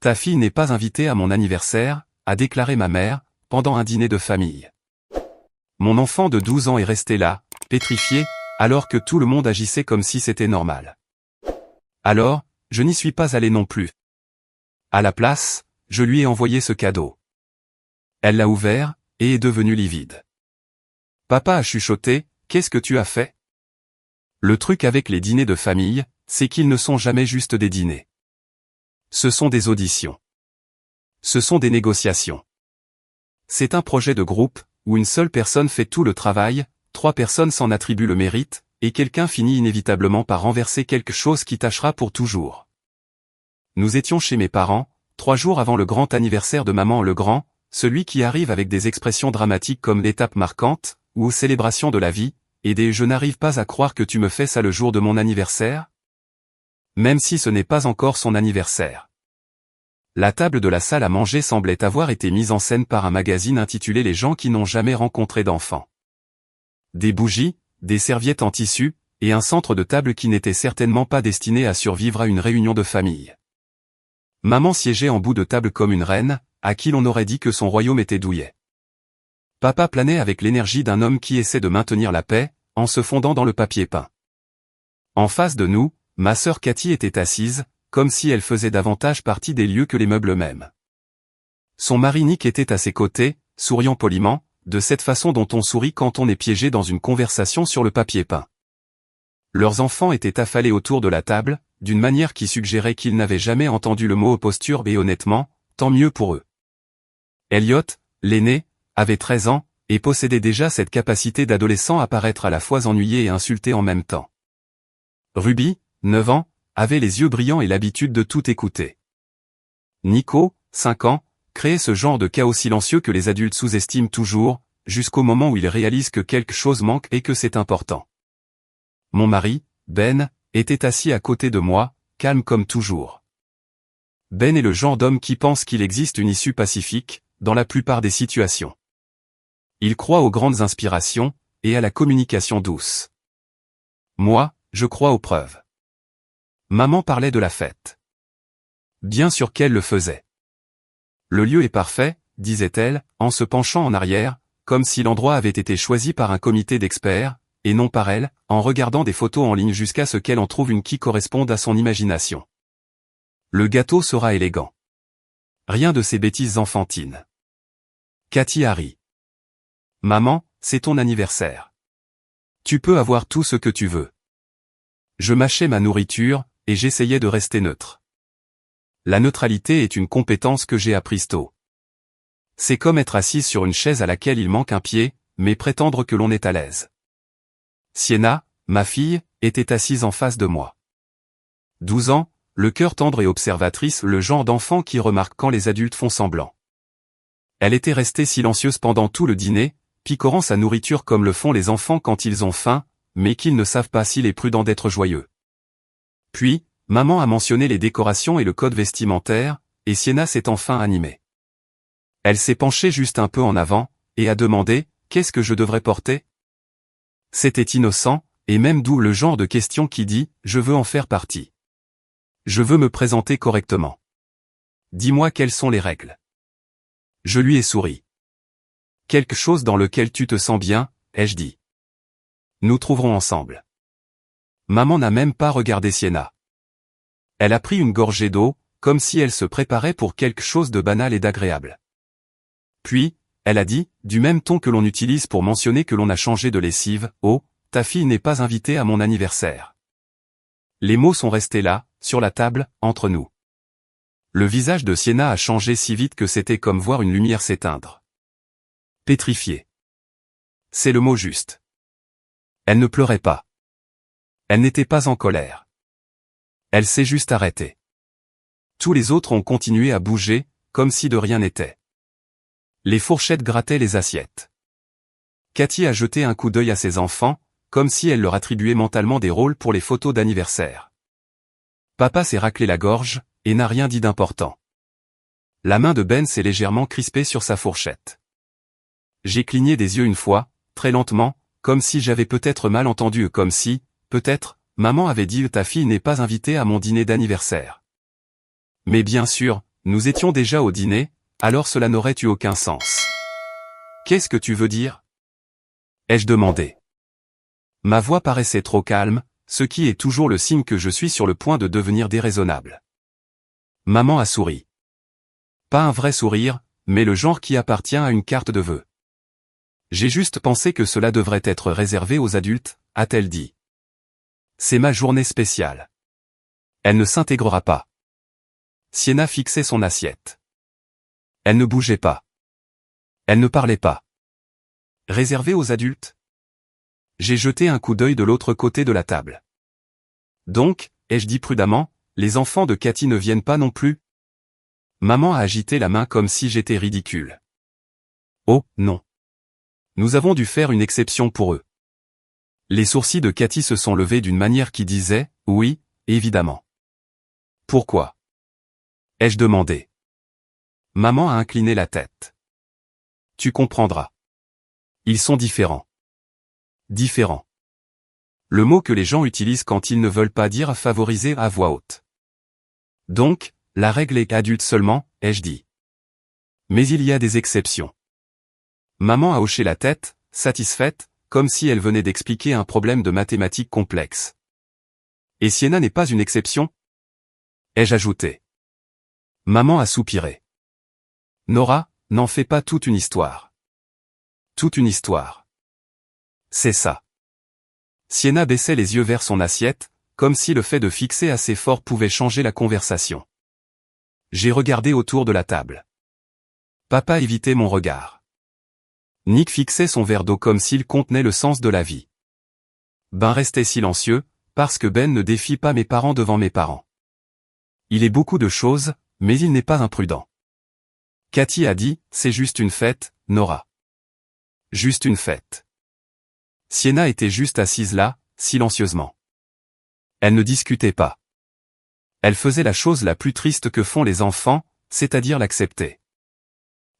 Ta fille n'est pas invitée à mon anniversaire, a déclaré ma mère, pendant un dîner de famille. Mon enfant de 12 ans est resté là, pétrifié, alors que tout le monde agissait comme si c'était normal. Alors, je n'y suis pas allé non plus. À la place, je lui ai envoyé ce cadeau. Elle l'a ouvert, et est devenue livide. Papa a chuchoté, qu'est-ce que tu as fait? Le truc avec les dîners de famille, c'est qu'ils ne sont jamais juste des dîners. Ce sont des auditions. Ce sont des négociations. C'est un projet de groupe, où une seule personne fait tout le travail, 3 personnes s'en attribuent le mérite, et quelqu'un finit inévitablement par renverser quelque chose qui tâchera pour toujours. Nous étions chez mes parents, 3 jours avant le grand anniversaire de maman Legrand, celui qui arrive avec des expressions dramatiques comme l'étape marquante, ou aux célébrations de la vie, et des « je n'arrive pas à croire que tu me fais ça le jour de mon anniversaire ?» Même si ce n'est pas encore son anniversaire. La table de la salle à manger semblait avoir été mise en scène par un magazine intitulé « Les gens qui n'ont jamais rencontré d'enfants ». Des bougies, des serviettes en tissu, et un centre de table qui n'était certainement pas destiné à survivre à une réunion de famille. Maman siégeait en bout de table comme une reine, à qui l'on aurait dit que son royaume était douillet. Papa planait avec l'énergie d'un homme qui essaie de maintenir la paix, en se fondant dans le papier peint. En face de nous, ma sœur Cathy était assise, comme si elle faisait davantage partie des lieux que les meubles eux-mêmes. Son mari Nick était à ses côtés, souriant poliment, de cette façon dont on sourit quand on est piégé dans une conversation sur le papier peint. Leurs enfants étaient affalés autour de la table, d'une manière qui suggérait qu'ils n'avaient jamais entendu le mot posture et honnêtement, tant mieux pour eux. Elliot, l'aîné, avait 13 ans, et possédait déjà cette capacité d'adolescent à paraître à la fois ennuyé et insulté en même temps. Ruby, 9 ans, avait les yeux brillants et l'habitude de tout écouter. Nico, 5 ans, créait ce genre de chaos silencieux que les adultes sous-estiment toujours, jusqu'au moment où ils réalisent que quelque chose manque et que c'est important. Mon mari, Ben, était assis à côté de moi, calme comme toujours. Ben est le genre d'homme qui pense qu'il existe une issue pacifique, dans la plupart des situations. Il croit aux grandes inspirations, et à la communication douce. Moi, je crois aux preuves. Maman parlait de la fête. Bien sûr qu'elle le faisait. Le lieu est parfait, disait-elle, en se penchant en arrière, comme si l'endroit avait été choisi par un comité d'experts, et non par elle, en regardant des photos en ligne jusqu'à ce qu'elle en trouve une qui corresponde à son imagination. Le gâteau sera élégant. Rien de ces bêtises enfantines. Cathy a ri. Maman, c'est ton anniversaire. Tu peux avoir tout ce que tu veux. Je mâchais ma nourriture, et j'essayais de rester neutre. La neutralité est une compétence que j'ai apprise tôt. C'est comme être assise sur une chaise à laquelle il manque un pied, mais prétendre que l'on est à l'aise. Sienna, ma fille, était assise en face de moi. 12 ans, le cœur tendre et observatrice, le genre d'enfant qui remarque quand les adultes font semblant. Elle était restée silencieuse pendant tout le dîner, picorant sa nourriture comme le font les enfants quand ils ont faim, mais qu'ils ne savent pas s'il est prudent d'être joyeux. Puis, maman a mentionné les décorations et le code vestimentaire, et Sienna s'est enfin animée. Elle s'est penchée juste un peu en avant, et a demandé, « Qu'est-ce que je devrais porter ?» C'était innocent, et même doux le genre de question qui dit, « Je veux en faire partie. Je veux me présenter correctement. Dis-moi quelles sont les règles. » Je lui ai souri. « Quelque chose dans lequel tu te sens bien, ai-je dit. Nous trouverons ensemble. » Maman n'a même pas regardé Sienna. Elle a pris une gorgée d'eau, comme si elle se préparait pour quelque chose de banal et d'agréable. Puis, elle a dit, du même ton que l'on utilise pour mentionner que l'on a changé de lessive, « Oh, ta fille n'est pas invitée à mon anniversaire. » Les mots sont restés là, sur la table, entre nous. Le visage de Sienna a changé si vite que c'était comme voir une lumière s'éteindre. Pétrifiée. C'est le mot juste. Elle ne pleurait pas. Elle n'était pas en colère. Elle s'est juste arrêtée. Tous les autres ont continué à bouger, comme si de rien n'était. Les fourchettes grattaient les assiettes. Cathy a jeté un coup d'œil à ses enfants, comme si elle leur attribuait mentalement des rôles pour les photos d'anniversaire. Papa s'est raclé la gorge, et n'a rien dit d'important. La main de Ben s'est légèrement crispée sur sa fourchette. J'ai cligné des yeux une fois, très lentement, comme si j'avais peut-être mal entendu, comme si, peut-être, maman avait dit « Ta fille n'est pas invitée à mon dîner d'anniversaire. » Mais bien sûr, Nous étions déjà au dîner, alors cela n'aurait eu aucun sens. Qu'est-ce que tu veux dire? Ai-je demandé. Ma voix paraissait trop calme, ce qui est toujours le signe que je suis sur le point de devenir déraisonnable. Maman a souri. Pas un vrai sourire, mais le genre qui appartient à une carte de vœux. J'ai juste pensé que cela devrait être réservé aux adultes, a-t-elle dit. C'est ma journée spéciale. Elle ne s'intégrera pas. Sienna fixait son assiette. Elle ne bougeait pas. Elle ne parlait pas. Réservé aux adultes? J'ai jeté un coup d'œil de l'autre côté de la table. Donc, ai-je dit prudemment, les enfants de Cathy ne viennent pas non plus? Maman a agité la main comme si j'étais ridicule. Oh, non. Nous avons dû faire une exception pour eux. Les sourcils de Cathy se sont levés d'une manière qui disait, oui, évidemment. Pourquoi? Ai-je demandé. Maman a incliné la tête. Tu comprendras. Ils sont différents. Différents. Le mot que les gens utilisent quand ils ne veulent pas dire favoriser à voix haute. Donc, la règle est adulte seulement, ai-je dit. Mais il y a des exceptions. Maman a hoché la tête, satisfaite, comme si elle venait d'expliquer un problème de mathématiques complexe. Et Sienna n'est pas une exception? Ai-je ajouté. Maman a soupiré. Nora, n'en fais pas toute une histoire. Toute une histoire. C'est ça. Sienna baissait les yeux vers son assiette, comme si le fait de fixer assez fort pouvait changer la conversation. J'ai regardé autour de la table. Papa évitait mon regard. Nick fixait son verre d'eau comme s'il contenait le sens de la vie. Ben restait silencieux, parce que Ben ne défie pas mes parents devant mes parents. Il est beaucoup de choses, mais il n'est pas imprudent. Cathy a dit, c'est juste une fête, Nora. Juste une fête. Sienna était juste assise là, silencieusement. Elle ne discutait pas. Elle faisait la chose la plus triste que font les enfants, c'est-à-dire l'accepter.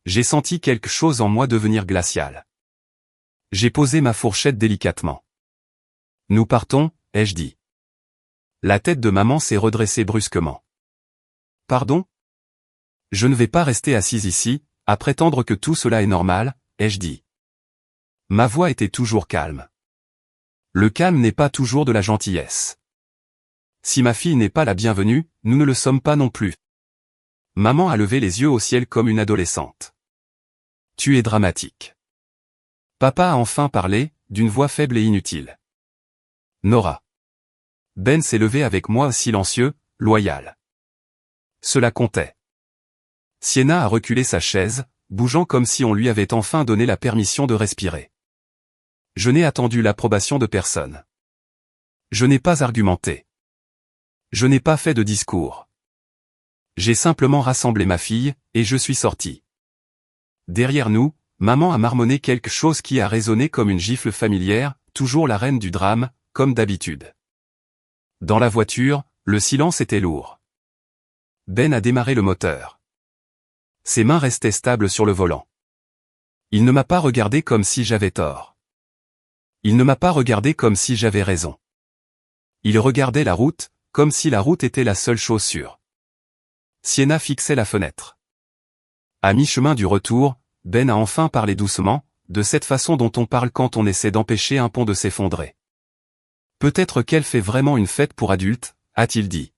J'ai senti quelque chose en moi devenir glacial. J'ai posé ma fourchette délicatement. Nous partons, ai-je dit. La tête de maman s'est redressée brusquement. Pardon? Je ne vais pas rester assise ici, à prétendre que tout cela est normal, ai-je dit. Ma voix était toujours calme. Le calme n'est pas toujours de la gentillesse. Si ma fille n'est pas la bienvenue, nous ne le sommes pas non plus. Maman a levé les yeux au ciel comme une adolescente. Tu es dramatique. Papa a enfin parlé, d'une voix faible et inutile. Nora. Ben s'est levé avec moi silencieux, loyal. Cela comptait. Sienna a reculé sa chaise, bougeant comme si on lui avait enfin donné la permission de respirer. Je n'ai attendu l'approbation de personne. Je n'ai pas argumenté. Je n'ai pas fait de discours. J'ai simplement rassemblé ma fille, et je suis sorti. Derrière nous, maman a marmonné quelque chose qui a résonné comme une gifle familière, toujours la reine du drame, comme d'habitude. Dans la voiture, le silence était lourd. Ben a démarré le moteur. Ses mains restaient stables sur le volant. Il ne m'a pas regardé comme si j'avais tort. Il ne m'a pas regardé comme si j'avais raison. Il regardait la route, comme si la route était la seule chose sûre. Sienna fixait la fenêtre. À mi-chemin du retour, Ben a enfin parlé doucement, de cette façon dont on parle quand on essaie d'empêcher un pont de s'effondrer. Peut-être qu'elle fait vraiment une fête pour adultes, a-t-il dit.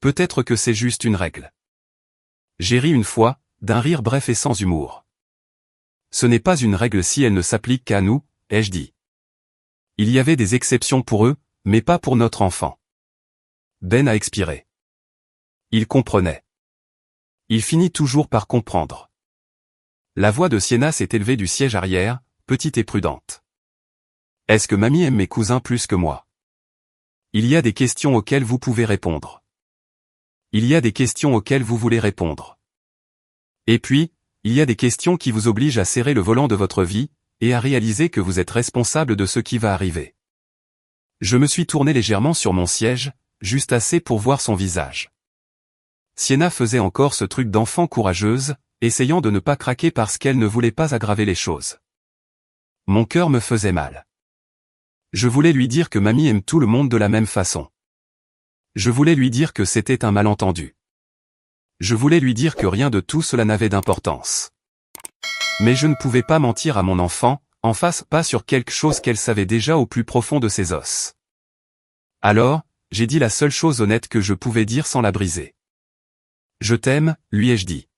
Peut-être que c'est juste une règle. J'ai ri une fois, d'un rire bref et sans humour. Ce n'est pas une règle si elle ne s'applique qu'à nous, ai-je dit. Il y avait des exceptions pour eux, mais pas pour notre enfant. Ben a expiré. Il comprenait. Il finit toujours par comprendre. La voix de Sienna s'est élevée du siège arrière, petite et prudente. Est-ce que mamie aime mes cousins plus que moi? Il y a des questions auxquelles vous pouvez répondre. Il y a des questions auxquelles vous voulez répondre. Et puis, il y a des questions qui vous obligent à serrer le volant de votre vie, et à réaliser que vous êtes responsable de ce qui va arriver. Je me suis tourné légèrement sur mon siège, juste assez pour voir son visage. Sienna faisait encore ce truc d'enfant courageuse, essayant de ne pas craquer parce qu'elle ne voulait pas aggraver les choses. Mon cœur me faisait mal. Je voulais lui dire que mamie aime tout le monde de la même façon. Je voulais lui dire que c'était un malentendu. Je voulais lui dire que rien de tout cela n'avait d'importance. Mais je ne pouvais pas mentir à mon enfant, en face pas sur quelque chose qu'elle savait déjà au plus profond de ses os. Alors, j'ai dit la seule chose honnête que je pouvais dire sans la briser. Je t'aime, lui ai-je dit.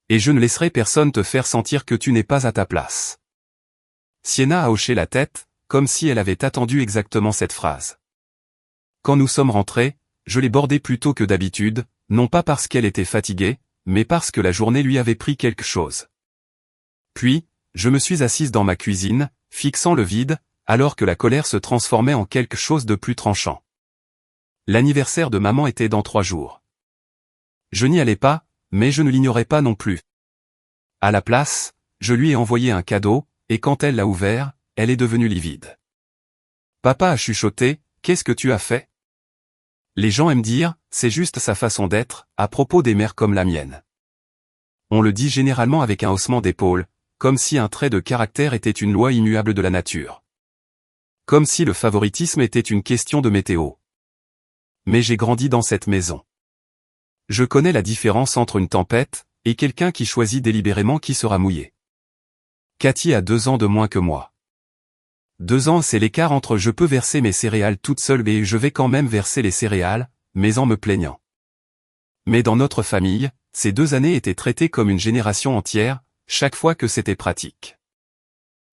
Et je ne laisserai personne te faire sentir que tu n'es pas à ta place. Sienna a hoché la tête, comme si elle avait attendu exactement cette phrase. Quand nous sommes rentrés, je l'ai bordée plus tôt que d'habitude, non pas parce qu'elle était fatiguée, mais parce que la journée lui avait pris quelque chose. Puis, je me suis assise dans ma cuisine, fixant le vide, alors que la colère se transformait en quelque chose de plus tranchant. L'anniversaire de maman était dans 3 jours. Je n'y allais pas, mais je ne l'ignorais pas non plus. À la place, je lui ai envoyé un cadeau, et quand elle l'a ouvert, elle est devenue livide. Papa a chuchoté, « Qu'est-ce que tu as fait ?» Les gens aiment dire, c'est juste sa façon d'être, à propos des mères comme la mienne. On le dit généralement avec un haussement d'épaule, comme si un trait de caractère était une loi immuable de la nature. Comme si le favoritisme était une question de météo. Mais j'ai grandi dans cette maison. Je connais la différence entre une tempête, et quelqu'un qui choisit délibérément qui sera mouillé. Cathy a 2 ans de moins que moi. 2 ans, c'est l'écart entre je peux verser mes céréales toute seule et je vais quand même verser les céréales, mais en me plaignant. Mais dans notre famille, ces 2 années étaient traitées comme une génération entière, chaque fois que c'était pratique.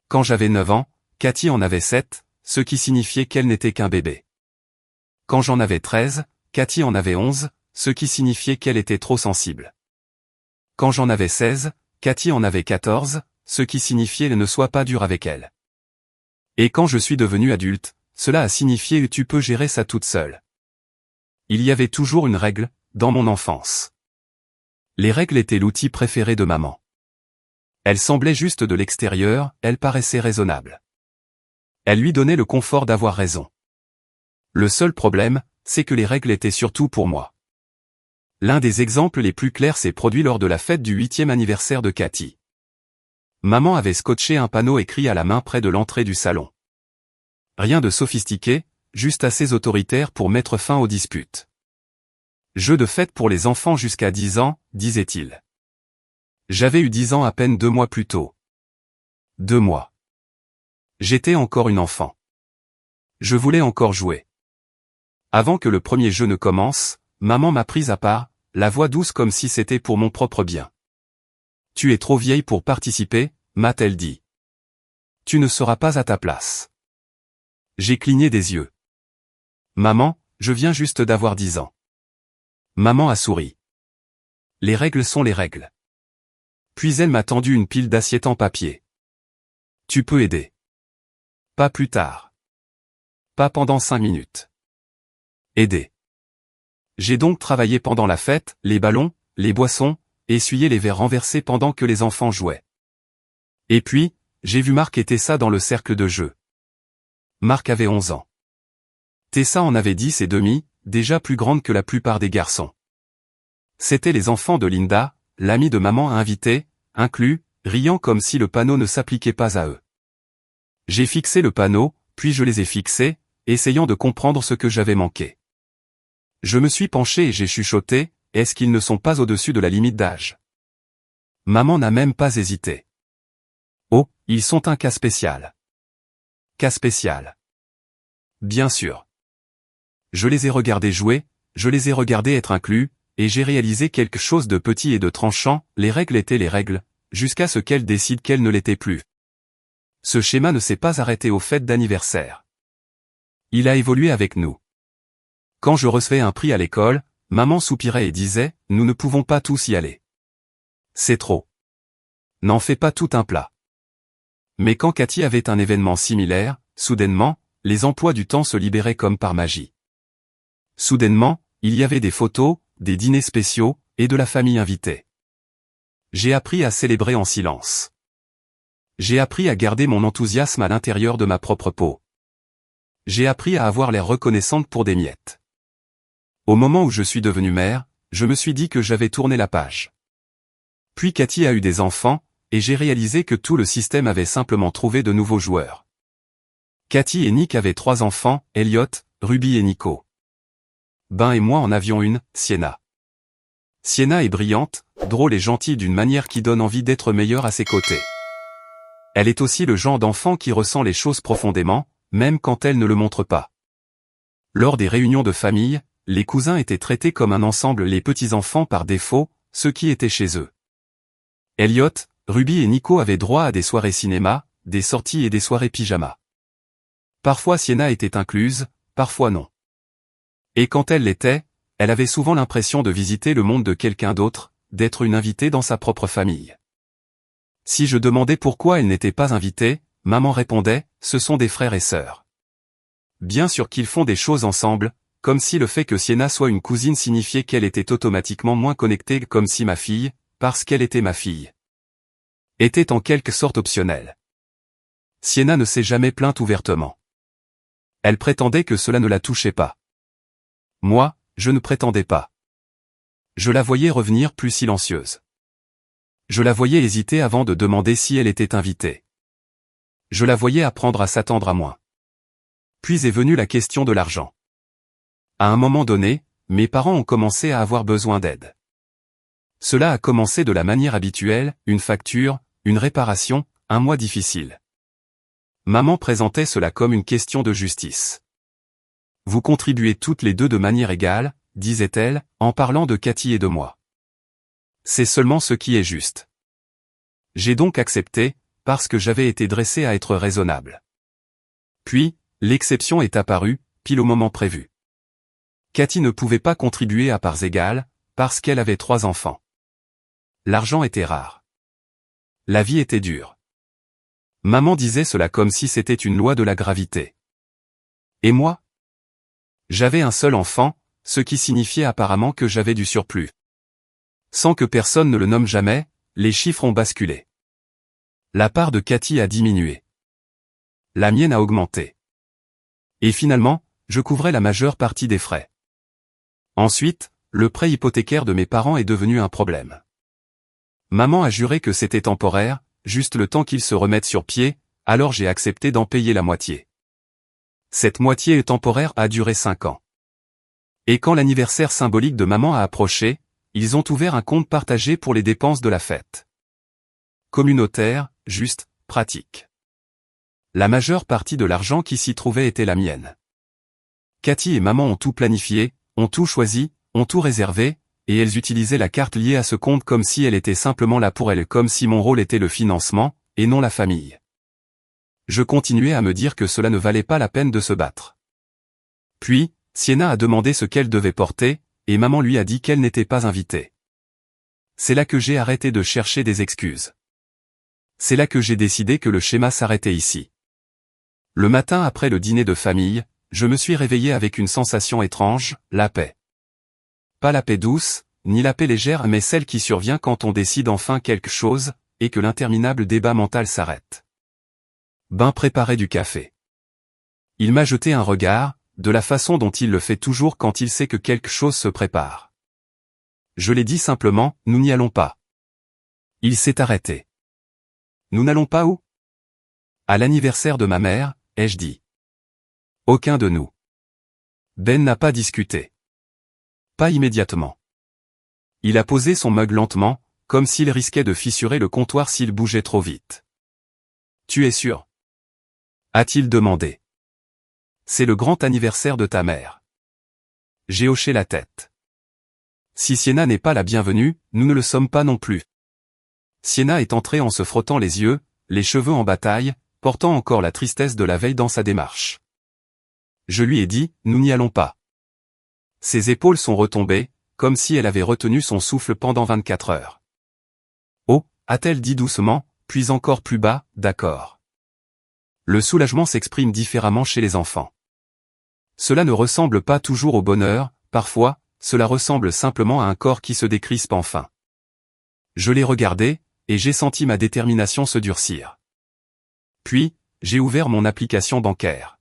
Quand j'avais 9 ans, Cathy en avait 7, ce qui signifiait qu'elle n'était qu'un bébé. Quand j'en avais 13, Cathy en avait 11, ce qui signifiait qu'elle était trop sensible. Quand j'en avais 16, Cathy en avait 14, ce qui signifiait ne sois pas dur avec elle. Et quand je suis devenu adulte, cela a signifié tu peux gérer ça toute seule. Il y avait toujours une règle, dans mon enfance. Les règles étaient l'outil préféré de maman. Elles semblaient juste de l'extérieur, elles paraissaient raisonnables. Elles lui donnaient le confort d'avoir raison. Le seul problème, c'est que les règles étaient surtout pour moi. L'un des exemples les plus clairs s'est produit lors de la fête du 8e anniversaire de Cathy. Maman avait scotché un panneau écrit à la main près de l'entrée du salon. Rien de sophistiqué, juste assez autoritaire pour mettre fin aux disputes. Jeu de fête pour les enfants jusqu'à 10 ans, disait-il. J'avais eu 10 ans à peine 2 mois plus tôt. 2 mois. J'étais encore une enfant. Je voulais encore jouer. Avant que le premier jeu ne commence, maman m'a prise à part, la voix douce comme si c'était pour mon propre bien. Tu es trop vieille pour participer, m'a-t-elle dit. Tu ne seras pas à ta place. J'ai cligné des yeux. Maman, je viens juste d'avoir 10 ans. Maman a souri. Les règles sont les règles. Puis elle m'a tendu une pile d'assiettes en papier. Tu peux aider. Pas plus tard. Pas pendant 5 minutes. Aider. J'ai donc travaillé pendant la fête, les ballons, les boissons, essuyé les verres renversés pendant que les enfants jouaient. Et puis, j'ai vu Marc et Tessa dans le cercle de jeu. Marc avait 11 ans. Tessa en avait 10 et demi, déjà plus grande que la plupart des garçons. C'étaient les enfants de Linda, l'amie de maman invitée, inclus, riant comme si le panneau ne s'appliquait pas à eux. J'ai fixé le panneau, puis je les ai fixés, essayant de comprendre ce que j'avais manqué. Je me suis penché et j'ai chuchoté, est-ce qu'ils ne sont pas au-dessus de la limite d'âge? Maman n'a même pas hésité. Oh, ils sont un cas spécial. Cas spécial. Bien sûr. Je les ai regardés jouer, je les ai regardés être inclus, et j'ai réalisé quelque chose de petit et de tranchant, les règles étaient les règles, jusqu'à ce qu'elles décident qu'elles ne l'étaient plus. Ce schéma ne s'est pas arrêté aux fêtes d'anniversaire. Il a évolué avec nous. Quand je recevais un prix à l'école, maman soupirait et disait, nous ne pouvons pas tous y aller. C'est trop. N'en fais pas tout un plat. Mais quand Cathy avait un événement similaire, soudainement, les emplois du temps se libéraient comme par magie. Soudainement, il y avait des photos, des dîners spéciaux, et de la famille invitée. J'ai appris à célébrer en silence. J'ai appris à garder mon enthousiasme à l'intérieur de ma propre peau. J'ai appris à avoir l'air reconnaissante pour des miettes. Au moment où je suis devenue mère, je me suis dit que j'avais tourné la page. Puis Cathy a eu des enfants, et j'ai réalisé que tout le système avait simplement trouvé de nouveaux joueurs. Cathy et Nick avaient 3 enfants, Elliot, Ruby et Nico. Ben et moi en avions une, Sienna. Sienna est brillante, drôle et gentille d'une manière qui donne envie d'être meilleure à ses côtés. Elle est aussi le genre d'enfant qui ressent les choses profondément, même quand elle ne le montre pas. Lors des réunions de famille, les cousins étaient traités comme un ensemble, les petits-enfants par défaut, ceux qui étaient chez eux. Elliot, Ruby et Nico avaient droit à des soirées cinéma, des sorties et des soirées pyjama. Parfois Sienna était incluse, parfois non. Et quand elle l'était, elle avait souvent l'impression de visiter le monde de quelqu'un d'autre, d'être une invitée dans sa propre famille. Si je demandais pourquoi elle n'était pas invitée, maman répondait, ce sont des frères et sœurs. Bien sûr qu'ils font des choses ensemble, comme si le fait que Sienna soit une cousine signifiait qu'elle était automatiquement moins connectée, comme si ma fille, parce qu'elle était ma fille, était en quelque sorte optionnelle. Sienna ne s'est jamais plainte ouvertement. Elle prétendait que cela ne la touchait pas. Moi, je ne prétendais pas. Je la voyais revenir plus silencieuse. Je la voyais hésiter avant de demander si elle était invitée. Je la voyais apprendre à s'attendre à moins. Puis est venue la question de l'argent. À un moment donné, mes parents ont commencé à avoir besoin d'aide. Cela a commencé de la manière habituelle, une facture, une réparation, un mois difficile. Maman présentait cela comme une question de justice. Vous contribuez toutes les deux de manière égale, disait-elle, en parlant de Cathy et de moi. C'est seulement ce qui est juste. J'ai donc accepté, parce que j'avais été dressé à être raisonnable. Puis, l'exception est apparue, pile au moment prévu. Cathy ne pouvait pas contribuer à parts égales, parce qu'elle avait 3 enfants. L'argent était rare. La vie était dure. Maman disait cela comme si c'était une loi de la gravité. Et moi? J'avais un seul enfant, ce qui signifiait apparemment que j'avais du surplus. Sans que personne ne le nomme jamais, les chiffres ont basculé. La part de Cathy a diminué. La mienne a augmenté. Et finalement, je couvrais la majeure partie des frais. Ensuite, le prêt hypothécaire de mes parents est devenu un problème. Maman a juré que c'était temporaire, juste le temps qu'ils se remettent sur pied, alors j'ai accepté d'en payer la moitié. Cette moitié temporaire a duré 5 ans. Et quand l'anniversaire symbolique de maman a approché, ils ont ouvert un compte partagé pour les dépenses de la fête. Communautaire, juste, pratique. La majeure partie de l'argent qui s'y trouvait était la mienne. Cathy et maman ont tout planifié, ont tout choisi, ont tout réservé, et elles utilisaient la carte liée à ce compte comme si elle était simplement là pour elles, comme si mon rôle était le financement, et non la famille. Je continuais à me dire que cela ne valait pas la peine de se battre. Puis, Sienna a demandé ce qu'elle devait porter, et maman lui a dit qu'elle n'était pas invitée. C'est là que j'ai arrêté de chercher des excuses. C'est là que j'ai décidé que le schéma s'arrêtait ici. Le matin après le dîner de famille, je me suis réveillé avec une sensation étrange, la paix. Pas la paix douce, ni la paix légère, mais celle qui survient quand on décide enfin quelque chose, et que l'interminable débat mental s'arrête. Ben préparait du café. Il m'a jeté un regard, de la façon dont il le fait toujours quand il sait que quelque chose se prépare. Je l'ai dit simplement, nous n'y allons pas. Il s'est arrêté. Nous n'allons pas où? À l'anniversaire de ma mère, ai-je dit. Aucun de nous. Ben n'a pas discuté. Pas immédiatement. Il a posé son mug lentement, comme s'il risquait de fissurer le comptoir s'il bougeait trop vite. Tu es sûr? A-t-il demandé. C'est le grand anniversaire de ta mère. J'ai hoché la tête. Si Sienna n'est pas la bienvenue, nous ne le sommes pas non plus. Sienna est entrée en se frottant les yeux, les cheveux en bataille, portant encore la tristesse de la veille dans sa démarche. Je lui ai dit, nous n'y allons pas. Ses épaules sont retombées, comme si elle avait retenu son souffle pendant 24 heures. Oh, a-t-elle dit doucement, puis encore plus bas, d'accord. Le soulagement s'exprime différemment chez les enfants. Cela ne ressemble pas toujours au bonheur, parfois, cela ressemble simplement à un corps qui se décrispe enfin. Je l'ai regardé, et j'ai senti ma détermination se durcir. Puis, j'ai ouvert mon application bancaire.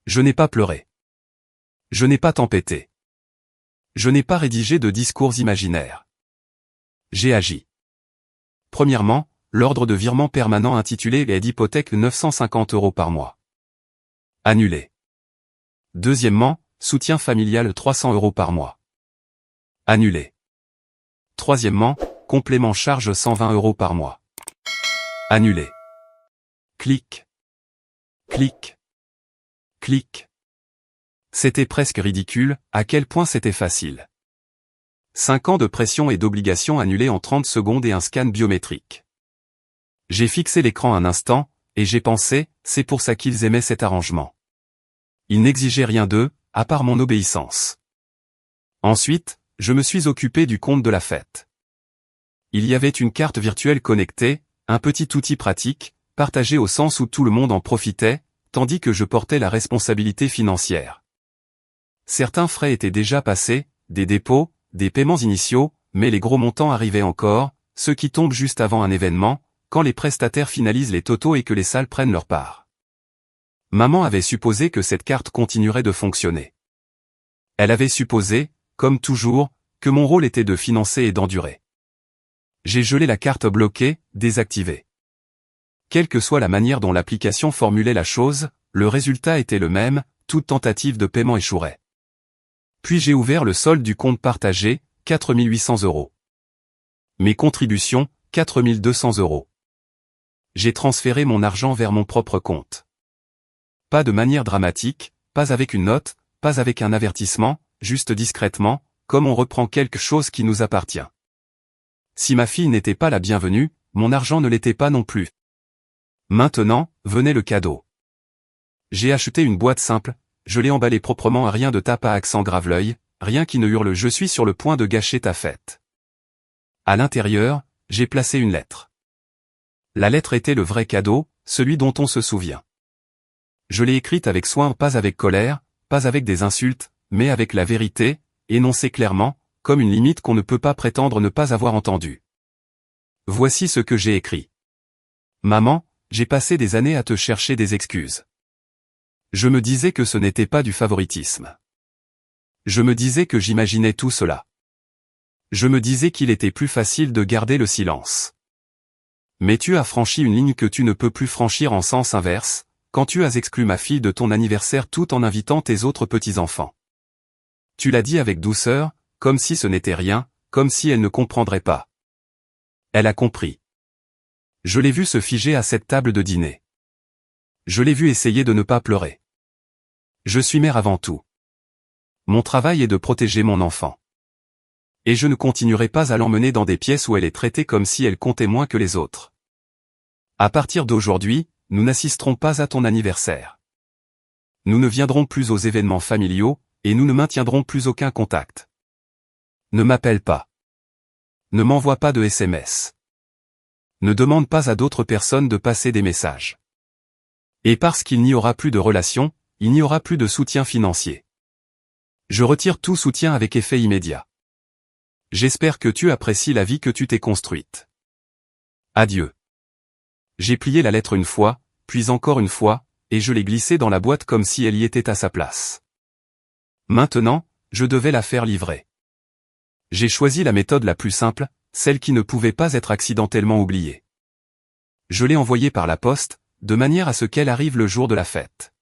Je n'ai pas pleuré. Je n'ai pas tempêté. Je n'ai pas rédigé de discours imaginaires. J'ai agi. Premièrement, l'ordre de virement permanent intitulé aide hypothèque 950 € par mois. Annulé. Deuxièmement, soutien familial 300 € par mois. Annulé. Troisièmement, complément charge 120 € par mois. Annulé. Clic. Clic. Clic. C'était presque ridicule, à quel point c'était facile. 5 ans de pression et d'obligation annulée en 30 secondes et un scan biométrique. J'ai fixé l'écran un instant, et j'ai pensé, c'est pour ça qu'ils aimaient cet arrangement. Ils n'exigeaient rien d'eux, à part mon obéissance. Ensuite, je me suis occupé du compte de la fête. Il y avait une carte virtuelle connectée, un petit outil pratique, partagé au sens où tout le monde en profitait, tandis que je portais la responsabilité financière. Certains frais étaient déjà passés, des dépôts, des paiements initiaux, mais les gros montants arrivaient encore, ceux qui tombent juste avant un événement, quand les prestataires finalisent les totaux et que les salles prennent leur part. Maman avait supposé que cette carte continuerait de fonctionner. Elle avait supposé, comme toujours, que mon rôle était de financer et d'endurer. J'ai gelé la carte bloquée, désactivée. Quelle que soit la manière dont l'application formulait la chose, le résultat était le même, toute tentative de paiement échouerait. Puis j'ai ouvert le solde du compte partagé, 4 800 €. Mes contributions, 4 200 €. J'ai transféré mon argent vers mon propre compte. Pas de manière dramatique, pas avec une note, pas avec un avertissement, juste discrètement, comme on reprend quelque chose qui nous appartient. Si ma fille n'était pas la bienvenue, mon argent ne l'était pas non plus. Maintenant, venait le cadeau. J'ai acheté une boîte simple, je l'ai emballée proprement à rien de tape à accent grave-l'œil, rien qui ne hurle « je suis sur le point de gâcher ta fête ». À l'intérieur, j'ai placé une lettre. La lettre était le vrai cadeau, celui dont on se souvient. Je l'ai écrite avec soin, pas avec colère, pas avec des insultes, mais avec la vérité, énoncée clairement, comme une limite qu'on ne peut pas prétendre ne pas avoir entendue. Voici ce que j'ai écrit. Maman, j'ai passé des années à te chercher des excuses. Je me disais que ce n'était pas du favoritisme. Je me disais que j'imaginais tout cela. Je me disais qu'il était plus facile de garder le silence. Mais tu as franchi une ligne que tu ne peux plus franchir en sens inverse, quand tu as exclu ma fille de ton anniversaire tout en invitant tes autres petits-enfants. Tu l'as dit avec douceur, comme si ce n'était rien, comme si elle ne comprendrait pas. Elle a compris. Je l'ai vue se figer à cette table de dîner. Je l'ai vue essayer de ne pas pleurer. Je suis mère avant tout. Mon travail est de protéger mon enfant. Et je ne continuerai pas à l'emmener dans des pièces où elle est traitée comme si elle comptait moins que les autres. À partir d'aujourd'hui, nous n'assisterons pas à ton anniversaire. Nous ne viendrons plus aux événements familiaux, et nous ne maintiendrons plus aucun contact. Ne m'appelle pas. Ne m'envoie pas de SMS. Ne demande pas à d'autres personnes de passer des messages. Et parce qu'il n'y aura plus de relation, il n'y aura plus de soutien financier. Je retire tout soutien avec effet immédiat. J'espère que tu apprécies la vie que tu t'es construite. Adieu. J'ai plié la lettre une fois, puis encore une fois, et je l'ai glissée dans la boîte comme si elle y était à sa place. Maintenant, je devais la faire livrer. J'ai choisi la méthode la plus simple, celle qui ne pouvait pas être accidentellement oubliée. Je l'ai envoyée par la poste, de manière à ce qu'elle arrive le jour de la fête.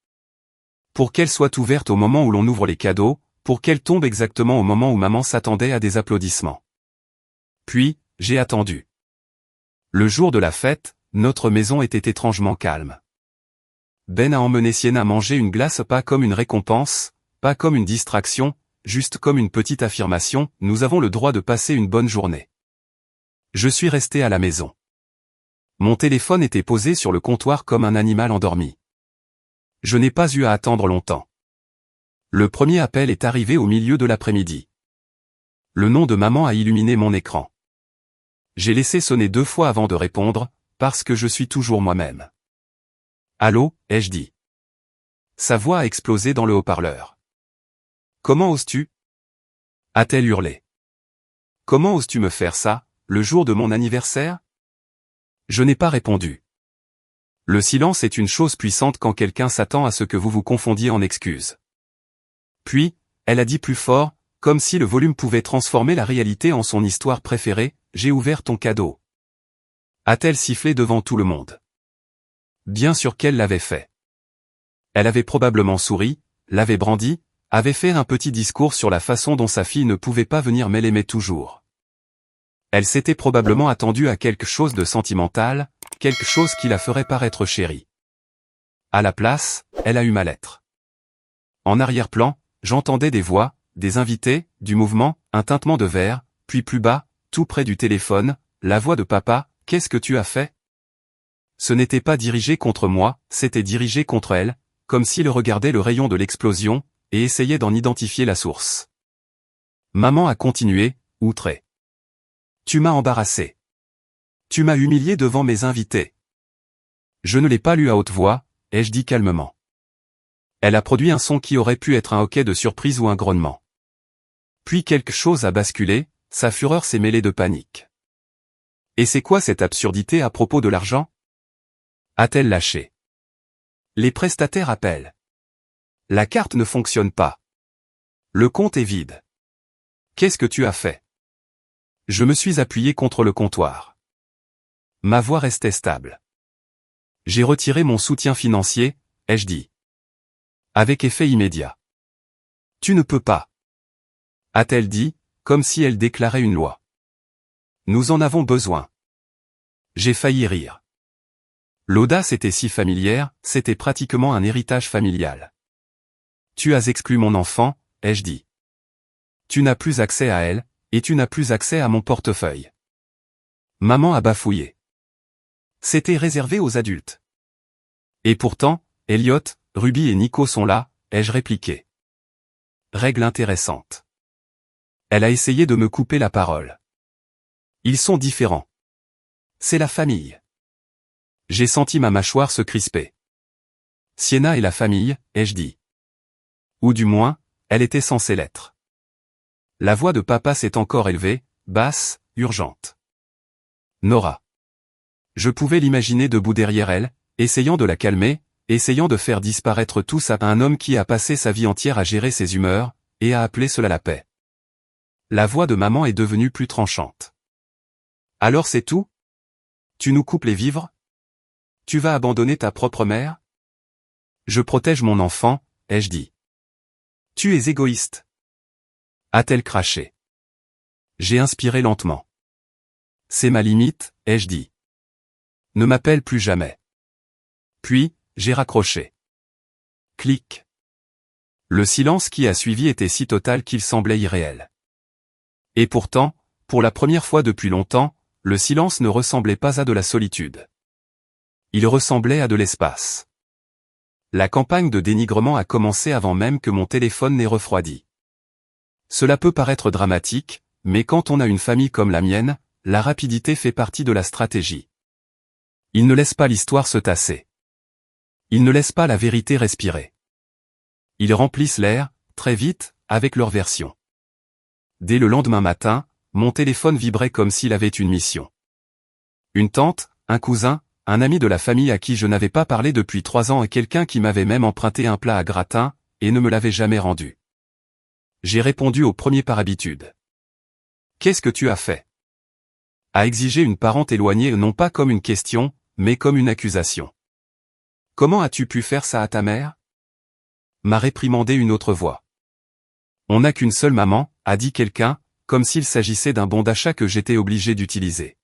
Pour qu'elle soit ouverte au moment où l'on ouvre les cadeaux, pour qu'elle tombe exactement au moment où maman s'attendait à des applaudissements. Puis, j'ai attendu. Le jour de la fête, notre maison était étrangement calme. Ben a emmené Sienna manger une glace pas comme une récompense, pas comme une distraction, juste comme une petite affirmation, nous avons le droit de passer une bonne journée. Je suis resté à la maison. Mon téléphone était posé sur le comptoir comme un animal endormi. Je n'ai pas eu à attendre longtemps. Le premier appel est arrivé au milieu de l'après-midi. Le nom de maman a illuminé mon écran. J'ai laissé sonner 2 fois avant de répondre, parce que je suis toujours moi-même. Allô, ai-je dit. Sa voix a explosé dans le haut-parleur. Comment oses-tu? A-t-elle hurlé. Comment oses-tu me faire ça, le jour de mon anniversaire? Je n'ai pas répondu. Le silence est une chose puissante quand quelqu'un s'attend à ce que vous vous confondiez en excuses. Puis, elle a dit plus fort, comme si le volume pouvait transformer la réalité en son histoire préférée, j'ai ouvert ton cadeau. A-t-elle sifflé devant tout le monde? Bien sûr qu'elle l'avait fait. Elle avait probablement souri, l'avait brandi, avait fait un petit discours sur la façon dont sa fille ne pouvait pas venir mais l'aimait toujours. Elle s'était probablement attendue à quelque chose de sentimental, quelque chose qui la ferait paraître chérie. À la place, elle a eu ma lettre. En arrière-plan, j'entendais des voix, des invités, du mouvement, un tintement de verre, puis plus bas, tout près du téléphone, la voix de papa, « Qu'est-ce que tu as fait ?» Ce n'était pas dirigé contre moi, c'était dirigé contre elle, comme s'il regardait le rayon de l'explosion, et essayait d'en identifier la source. Maman a continué, outrée. « Tu m'as embarrassé. Tu m'as humilié devant mes invités. » Je ne l'ai pas lu à haute voix, ai-je dit calmement. Elle a produit un son qui aurait pu être un hoquet de surprise ou un grognement. Puis quelque chose a basculé, sa fureur s'est mêlée de panique. Et c'est quoi cette absurdité à propos de l'argent ? A-t-elle lâché? Les prestataires appellent. La carte ne fonctionne pas. Le compte est vide. Qu'est-ce que tu as fait? Je me suis appuyé contre le comptoir. Ma voix restait stable. J'ai retiré mon soutien financier, ai-je dit. Avec effet immédiat. Tu ne peux pas. A-t-elle dit, comme si elle déclarait une loi. Nous en avons besoin. J'ai failli rire. L'audace était si familière, c'était pratiquement un héritage familial. Tu as exclu mon enfant, ai-je dit. Tu n'as plus accès à elle, et tu n'as plus accès à mon portefeuille. Maman a bafouillé. C'était réservé aux adultes. Et pourtant, Elliot, Ruby et Nico sont là, ai-je répliqué. Règle intéressante. Elle a essayé de me couper la parole. Ils sont différents. C'est la famille. J'ai senti ma mâchoire se crisper. Sienna est la famille, ai-je dit. Ou du moins, elle était censée l'être. La voix de papa s'est encore élevée, basse, urgente. Nora. Je pouvais l'imaginer debout derrière elle, essayant de la calmer, essayant de faire disparaître tout ça à un homme qui a passé sa vie entière à gérer ses humeurs, et à appeler cela la paix. La voix de maman est devenue plus tranchante. Alors c'est tout? Tu nous coupes les vivres? Tu vas abandonner ta propre mère? Je protège mon enfant, ai-je dit. Tu es égoïste. A-t-elle craché? J'ai inspiré lentement. C'est ma limite, ai-je dit. Ne m'appelle plus jamais. Puis, j'ai raccroché. Clic. Le silence qui a suivi était si total qu'il semblait irréel. Et pourtant, pour la première fois depuis longtemps, le silence ne ressemblait pas à de la solitude. Il ressemblait à de l'espace. La campagne de dénigrement a commencé avant même que mon téléphone n'ait refroidi. Cela peut paraître dramatique, mais quand on a une famille comme la mienne, la rapidité fait partie de la stratégie. Ils ne laissent pas l'histoire se tasser. Ils ne laissent pas la vérité respirer. Ils remplissent l'air, très vite, avec leur version. Dès le lendemain matin, mon téléphone vibrait comme s'il avait une mission. Une tante, un cousin, un ami de la famille à qui je n'avais pas parlé depuis 3 ans et quelqu'un qui m'avait même emprunté un plat à gratin, et ne me l'avait jamais rendu. J'ai répondu au premier par habitude. Qu'est-ce que tu as fait? A exigé une parente éloignée non pas comme une question, mais comme une accusation. Comment as-tu pu faire ça à ta mère? M'a réprimandé une autre voix. On n'a qu'une seule maman, a dit quelqu'un, comme s'il s'agissait d'un bon d'achat que j'étais obligé d'utiliser.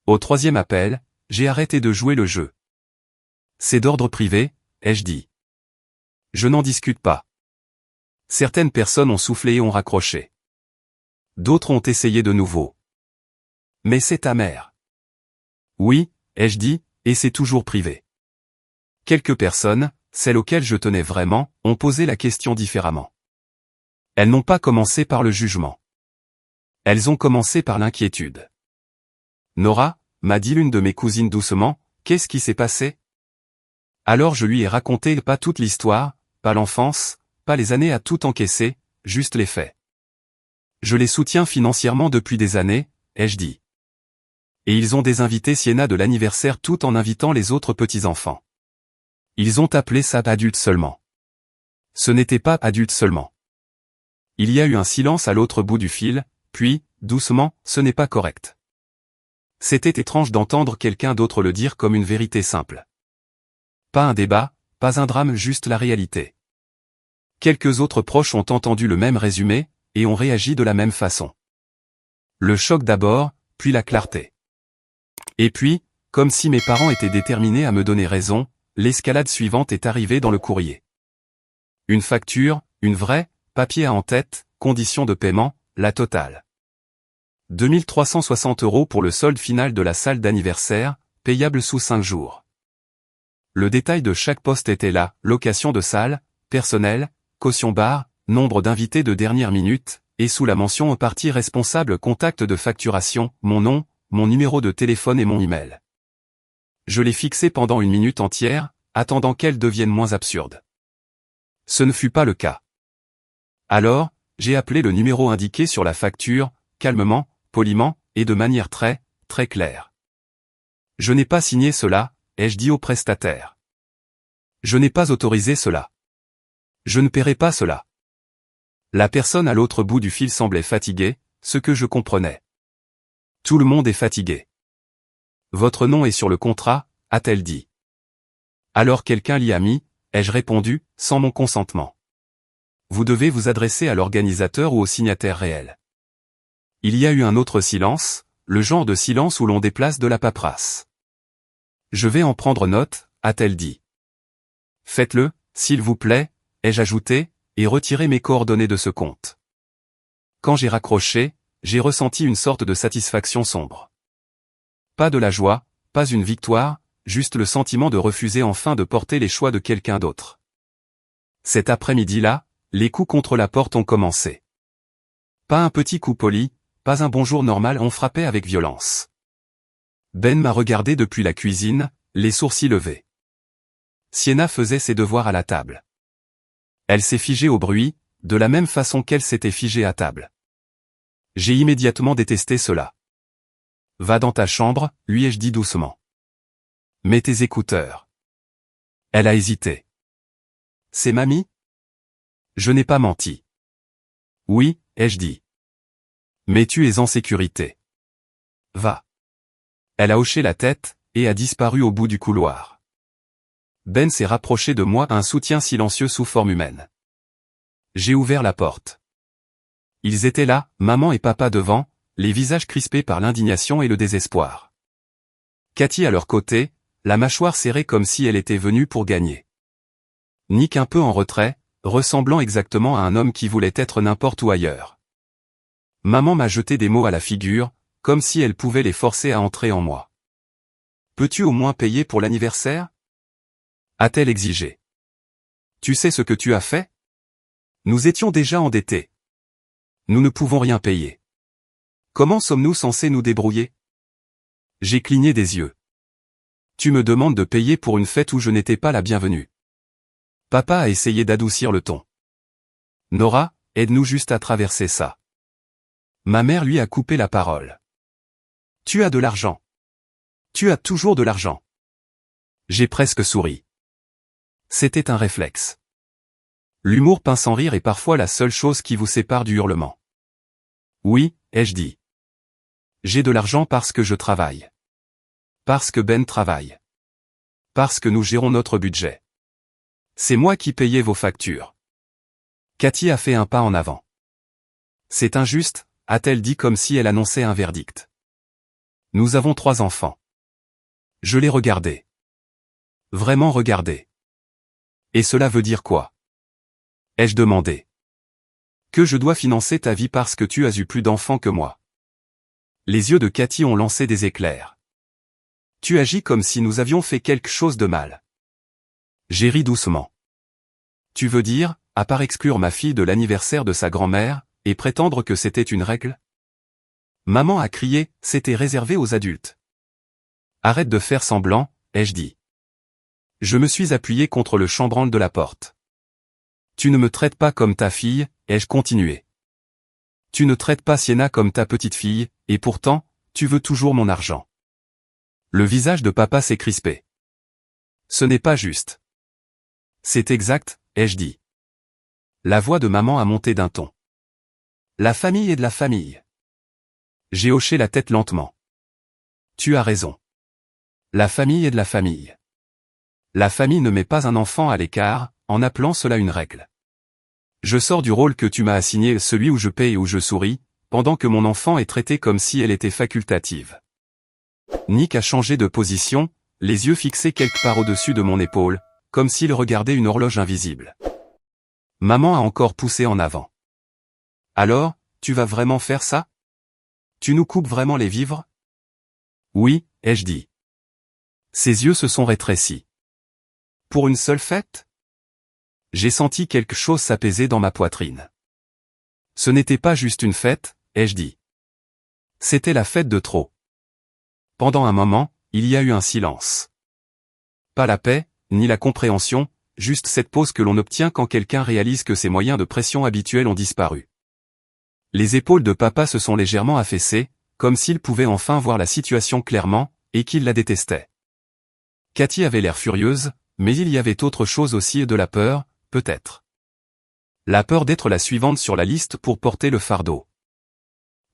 Au 3e appel, j'ai arrêté de jouer le jeu. C'est d'ordre privé, ai-je dit. Je n'en discute pas. Certaines personnes ont soufflé et ont raccroché. D'autres ont essayé de nouveau. Mais c'est ta mère. Oui, ai-je dit, et c'est toujours privé. Quelques personnes, celles auxquelles je tenais vraiment, ont posé la question différemment. Elles n'ont pas commencé par le jugement. Elles ont commencé par l'inquiétude. Nora, m'a dit l'une de mes cousines doucement, qu'est-ce qui s'est passé? Alors je lui ai raconté pas toute l'histoire, pas l'enfance, pas les années à tout encaisser, juste les faits. Je les soutiens financièrement depuis des années, ai-je dit. Et ils ont désinvité Sienna de l'anniversaire tout en invitant les autres petits-enfants. Ils ont appelé ça adulte seulement. Ce n'était pas adulte seulement. Il y a eu un silence à l'autre bout du fil, puis, doucement, ce n'est pas correct. C'était étrange d'entendre quelqu'un d'autre le dire comme une vérité simple. Pas un débat, pas un drame, juste la réalité. Quelques autres proches ont entendu le même résumé, et ont réagi de la même façon. Le choc d'abord, puis la clarté. Et puis, comme si mes parents étaient déterminés à me donner raison, l'escalade suivante est arrivée dans le courrier. Une facture, une vraie, papier à en-tête, conditions de paiement, la totale. 2360 € pour le solde final de la salle d'anniversaire, payable sous 5 jours. Le détail de chaque poste était là, location de salle, personnel, caution bar, nombre d'invités de dernière minute, et sous la mention partie responsable contact de facturation, mon nom, mon numéro de téléphone et mon email. Je l'ai fixé pendant une minute entière, attendant qu'elle devienne moins absurde. Ce ne fut pas le cas. Alors, j'ai appelé le numéro indiqué sur la facture, calmement, poliment, et de manière très claire. Je n'ai pas signé cela, ai-je dit au prestataire. Je n'ai pas autorisé cela. Je ne paierai pas cela. La personne à l'autre bout du fil semblait fatiguée, ce que je comprenais. Tout le monde est fatigué. Votre nom est sur le contrat, a-t-elle dit. Alors quelqu'un l'y a mis, ai-je répondu, sans mon consentement. Vous devez vous adresser à l'organisateur ou au signataire réel. Il y a eu un autre silence, le genre de silence où l'on déplace de la paperasse. Je vais en prendre note, a-t-elle dit. Faites-le, s'il vous plaît, ai-je ajouté, et retirez mes coordonnées de ce compte. Quand j'ai raccroché, j'ai ressenti une sorte de satisfaction sombre. Pas de la joie, pas une victoire, juste le sentiment de refuser enfin de porter les choix de quelqu'un d'autre. Cet après-midi-là, les coups contre la porte ont commencé. Pas un petit coup poli, pas un bonjour normal, on frappait avec violence. Ben m'a regardé depuis la cuisine, les sourcils levés. Sienna faisait ses devoirs à la table. Elle s'est figée au bruit, de la même façon qu'elle s'était figée à table. J'ai immédiatement détesté cela. Va dans ta chambre, lui ai-je dit doucement. Mets tes écouteurs. Elle a hésité. C'est mamie? Je n'ai pas menti. Oui, ai-je dit. Mais tu es en sécurité. Va. Elle a hoché la tête, et a disparu au bout du couloir. Ben s'est rapproché de moi, un soutien silencieux sous forme humaine. J'ai ouvert la porte. Ils étaient là, maman et papa devant, les visages crispés par l'indignation et le désespoir. Cathy à leur côté, la mâchoire serrée comme si elle était venue pour gagner. Nick un peu en retrait, ressemblant exactement à un homme qui voulait être n'importe où ailleurs. Maman m'a jeté des mots à la figure, comme si elle pouvait les forcer à entrer en moi. Peux-tu au moins payer pour l'anniversaire? A-t-elle exigé. Tu sais ce que tu as fait? Nous étions déjà endettés. Nous ne pouvons rien payer. Comment sommes-nous censés nous débrouiller? J'ai cligné des yeux. Tu me demandes de payer pour une fête où je n'étais pas la bienvenue. Papa a essayé d'adoucir le ton. Nora, aide-nous juste à traverser ça. Ma mère lui a coupé la parole. Tu as de l'argent. Tu as toujours de l'argent. J'ai presque souri. C'était un réflexe. L'humour peint sans rire est parfois la seule chose qui vous sépare du hurlement. Oui, ai-je dit. J'ai de l'argent parce que je travaille. Parce que Ben travaille. Parce que nous gérons notre budget. C'est moi qui payais vos factures. Cathy a fait un pas en avant. C'est injuste, a-t-elle dit comme si elle annonçait un verdict. Nous avons 3 enfants. Je l'ai regardé. Vraiment regardé. Et cela veut dire quoi? Ai-je demandé. Que je dois financer ta vie parce que tu as eu plus d'enfants que moi. Les yeux de Cathy ont lancé des éclairs. Tu agis comme si nous avions fait quelque chose de mal. J'ai ri doucement. Tu veux dire, à part exclure ma fille de l'anniversaire de sa grand-mère, et prétendre que c'était une règle? Maman a crié, c'était réservé aux adultes. Arrête de faire semblant, ai-je dit. Je me suis appuyé contre le chambranle de la porte. Tu ne me traites pas comme ta fille, ai-je continué. Tu ne traites pas Sienna comme ta petite fille, et pourtant, tu veux toujours mon argent. Le visage de papa s'est crispé. Ce n'est pas juste. C'est exact, ai-je dit. La voix de maman a monté d'un ton. La famille est de la famille. J'ai hoché la tête lentement. Tu as raison. La famille est de la famille. La famille ne met pas un enfant à l'écart, en appelant cela une règle. Je sors du rôle que tu m'as assigné, celui où je paie et où je souris, pendant que mon enfant est traité comme si elle était facultative. Nick a changé de position, les yeux fixés quelque part au-dessus de mon épaule, comme s'il regardait une horloge invisible. Maman a encore poussé en avant. Alors, tu vas vraiment faire ça? Tu nous coupes vraiment les vivres? Oui, ai-je dit. Ses yeux se sont rétrécis. Pour une seule fête? J'ai senti quelque chose s'apaiser dans ma poitrine. Ce n'était pas juste une fête, ai-je dit. C'était la fête de trop. Pendant un moment, il y a eu un silence. Pas la paix, ni la compréhension, juste cette pause que l'on obtient quand quelqu'un réalise que ses moyens de pression habituels ont disparu. Les épaules de papa se sont légèrement affaissées, comme s'il pouvait enfin voir la situation clairement, et qu'il la détestait. Cathy avait l'air furieuse, mais il y avait autre chose aussi et de la peur, peut-être. La peur d'être la suivante sur la liste pour porter le fardeau.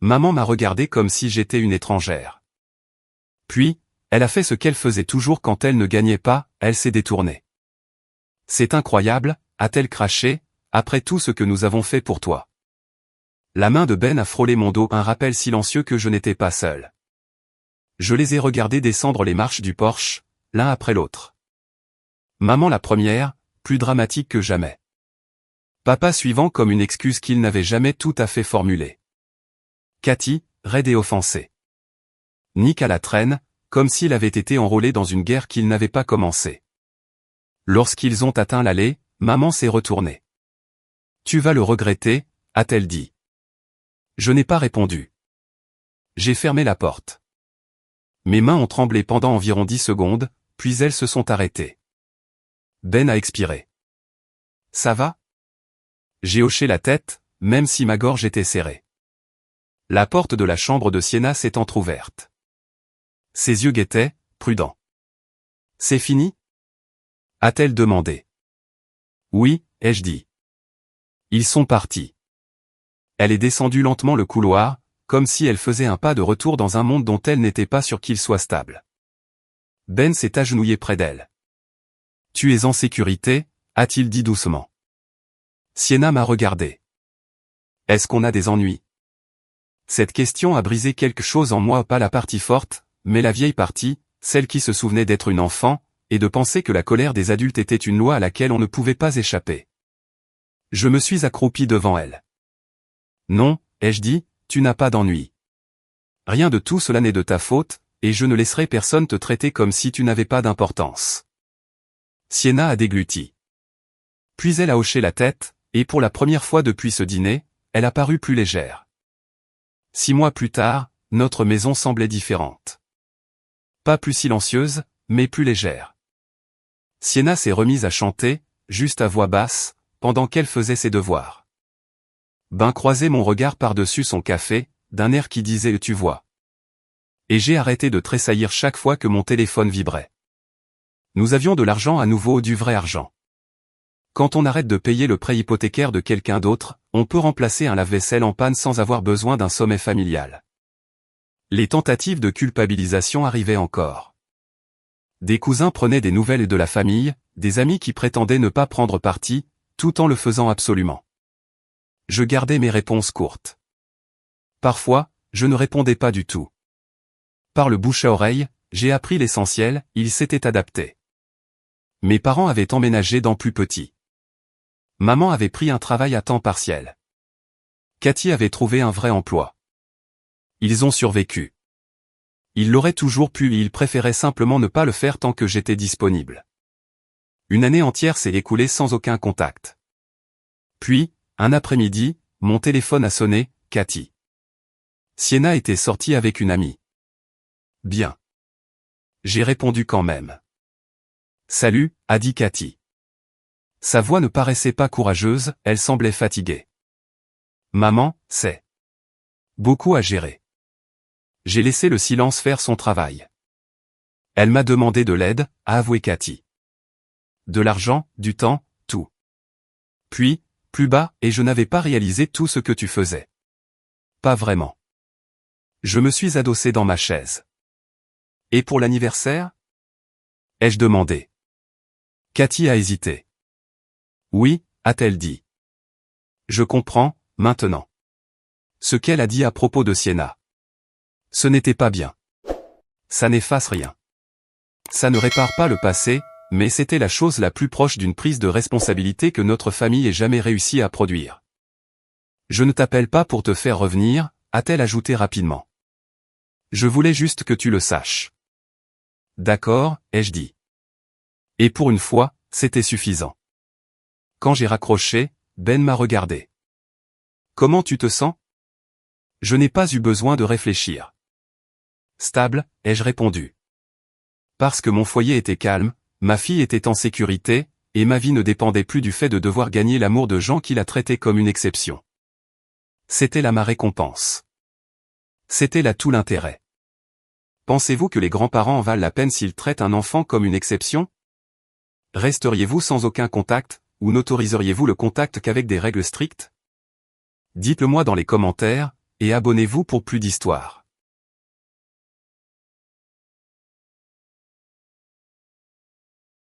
Maman m'a regardé comme si j'étais une étrangère. Puis, elle a fait ce qu'elle faisait toujours quand elle ne gagnait pas, elle s'est détournée. C'est incroyable, a-t-elle craché, après tout ce que nous avons fait pour toi. La main de Ben a frôlé mon dos, un rappel silencieux que je n'étais pas seul. Je les ai regardés descendre les marches du porche, l'un après l'autre. Maman la première, plus dramatique que jamais. Papa suivant comme une excuse qu'il n'avait jamais tout à fait formulée. Cathy, raide et offensée. Nick à la traîne, comme s'il avait été enrôlé dans une guerre qu'il n'avait pas commencée. Lorsqu'ils ont atteint l'allée, maman s'est retournée. Tu vas le regretter, a-t-elle dit. Je n'ai pas répondu. J'ai fermé la porte. Mes mains ont tremblé pendant environ 10 secondes, puis elles se sont arrêtées. Ben a expiré. Ça va? J'ai hoché la tête, même si ma gorge était serrée. La porte de la chambre de Sienna s'est entr'ouverte. Ses yeux guettaient, prudents. C'est fini? A-t-elle demandé. Oui, ai-je dit. Ils sont partis. Elle est descendue lentement le couloir, comme si elle faisait un pas de retour dans un monde dont elle n'était pas sûre qu'il soit stable. Ben s'est agenouillé près d'elle. Tu es en sécurité, a-t-il dit doucement. Sienna m'a regardé. Est-ce qu'on a des ennuis? Cette question a brisé quelque chose en moi, pas la partie forte, mais la vieille partie, celle qui se souvenait d'être une enfant, et de penser que la colère des adultes était une loi à laquelle on ne pouvait pas échapper. Je me suis accroupi devant elle. Non, ai-je dit, tu n'as pas d'ennui. Rien de tout cela n'est de ta faute, et je ne laisserai personne te traiter comme si tu n'avais pas d'importance. Sienna a dégluti. Puis elle a hoché la tête, et pour la première fois depuis ce dîner, elle a paru plus légère. 6 mois plus tard, notre maison semblait différente. Pas plus silencieuse, mais plus légère. Sienna s'est remise à chanter, juste à voix basse, pendant qu'elle faisait ses devoirs. Ben croisait mon regard par-dessus son café, d'un air qui disait « tu vois ». Et j'ai arrêté de tressaillir chaque fois que mon téléphone vibrait. Nous avions de l'argent à nouveau, du vrai argent. Quand on arrête de payer le prêt hypothécaire de quelqu'un d'autre, on peut remplacer un lave-vaisselle en panne sans avoir besoin d'un sommet familial. Les tentatives de culpabilisation arrivaient encore. Des cousins prenaient des nouvelles de la famille, des amis qui prétendaient ne pas prendre parti, tout en le faisant absolument. Je gardais mes réponses courtes. Parfois, je ne répondais pas du tout. Par le bouche à oreille, j'ai appris l'essentiel, ils s'étaient adaptés. Mes parents avaient emménagé dans plus petit. Maman avait pris un travail à temps partiel. Cathy avait trouvé un vrai emploi. Ils ont survécu. Ils l'auraient toujours pu et ils préféraient simplement ne pas le faire tant que j'étais disponible. Une année entière s'est écoulée sans aucun contact. Puis, un après-midi, mon téléphone a sonné, Cathy. Sienna était sortie avec une amie. Bien. J'ai répondu quand même. Salut, a dit Cathy. Sa voix ne paraissait pas courageuse, elle semblait fatiguée. Maman, c'est beaucoup à gérer. J'ai laissé le silence faire son travail. Elle m'a demandé de l'aide, a avoué Cathy. De l'argent, du temps, tout. Puis, plus bas, et je n'avais pas réalisé tout ce que tu faisais. Pas vraiment. Je me suis adossé dans ma chaise. Et pour l'anniversaire? Ai-je demandé. Cathy a hésité. Oui, a-t-elle dit. Je comprends, maintenant. Ce qu'elle a dit à propos de Sienna. Ce n'était pas bien. Ça n'efface rien. Ça ne répare pas le passé, mais c'était la chose la plus proche d'une prise de responsabilité que notre famille ait jamais réussi à produire. Je ne t'appelle pas pour te faire revenir, a-t-elle ajouté rapidement. Je voulais juste que tu le saches. D'accord, ai-je dit. Et pour une fois, c'était suffisant. Quand j'ai raccroché, Ben m'a regardé. Comment tu te sens? Je n'ai pas eu besoin de réfléchir. Stable, ai-je répondu. Parce que mon foyer était calme, ma fille était en sécurité, et ma vie ne dépendait plus du fait de devoir gagner l'amour de gens qui la traitaient comme une exception. C'était là ma récompense. C'était là tout l'intérêt. Pensez-vous que les grands-parents valent la peine s'ils traitent un enfant comme une exception? Resteriez-vous sans aucun contact, ou n'autoriseriez-vous le contact qu'avec des règles strictes? Dites-le moi dans les commentaires, et abonnez-vous pour plus d'histoires.